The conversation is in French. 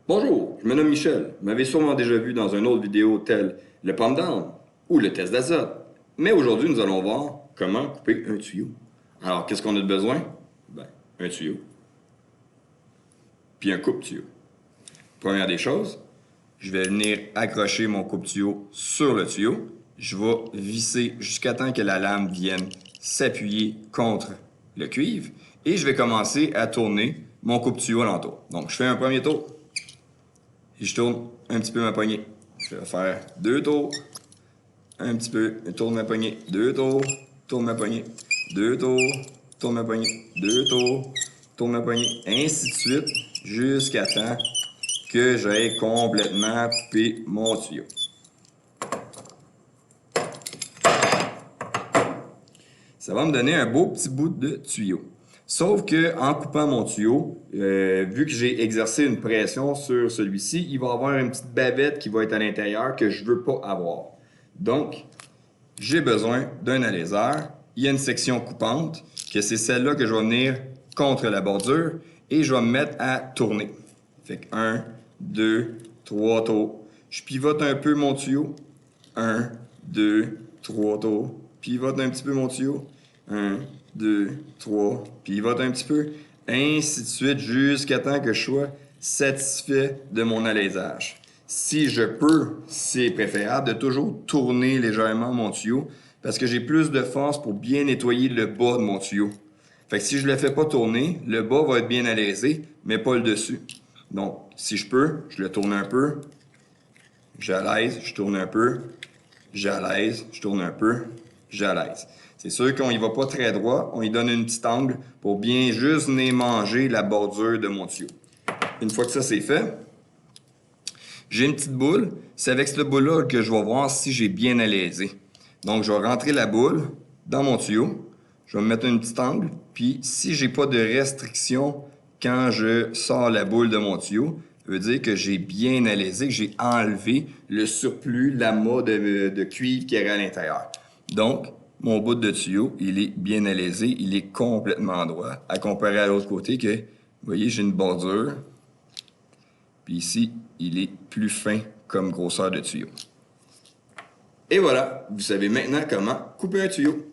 Bonjour, je me nomme Michel. Vous m'avez sûrement déjà vu dans une autre vidéo telle le pump down ou le test d'azote. Mais aujourd'hui, nous allons voir comment couper un tuyau. Alors, qu'est-ce qu'on a de besoin? Ben, un tuyau, puis un coupe-tuyau. Première des choses, je vais venir accrocher mon coupe-tuyau sur le tuyau. Je vais visser jusqu'à temps que la lame vienne s'appuyer contre le cuivre. Et je vais commencer à tourner mon coupe-tuyau alentour. Donc, je fais un premier tour. Et je tourne un petit peu ma poignée. Je vais faire 2 tours. Un petit peu. Tourne ma poignée. 2 tours. Tourne ma poignée. 2 tours. Tourne ma poignée. 2 tours. Tourne ma poignée. Ainsi de suite. Jusqu'à temps que j'aie complètement coupé mon tuyau. Ça va me donner un beau petit bout de tuyau. Sauf que en coupant mon tuyau, vu que j'ai exercé une pression sur celui-ci, il va y avoir une petite bavette qui va être à l'intérieur que je ne veux pas avoir. Donc, j'ai besoin d'un aléseur. Il y a une section coupante, que c'est celle-là que je vais venir contre la bordure et je vais me mettre à tourner. Fait que 1, 2, 3 tours. Je pivote un peu mon tuyau. 1, 2, 3 tours. Pivote un petit peu mon tuyau. 1, 2, 3, pivote un petit peu. Ainsi de suite jusqu'à temps que je sois satisfait de mon alésage. Si je peux, c'est préférable de toujours tourner légèrement mon tuyau parce que j'ai plus de force pour bien nettoyer le bas de mon tuyau. Fait que si je ne le fais pas tourner, le bas va être bien alésé, mais pas le dessus. Donc, si je peux, je le tourne un peu, j'alaise, je tourne un peu, j'alaise, je tourne un peu, j'alaise. C'est sûr qu'on y va pas très droit, on y donne une petite angle pour bien juste venir manger la bordure de mon tuyau. Une fois que ça c'est fait, j'ai une petite boule. C'est avec cette boule-là que je vais voir si j'ai bien alésé. Donc, je vais rentrer la boule dans mon tuyau. Je vais me mettre une petite angle. Puis, si j'ai pas de restriction quand je sors la boule de mon tuyau, ça veut dire que j'ai bien alésé, que j'ai enlevé le surplus, l'amas de cuivre qui est à l'intérieur. Donc, mon bout de tuyau, il est bien alésé, il est complètement droit, à comparer à l'autre côté que, vous voyez, j'ai une bordure. Puis ici, il est plus fin comme grosseur de tuyau. Et voilà, vous savez maintenant comment couper un tuyau.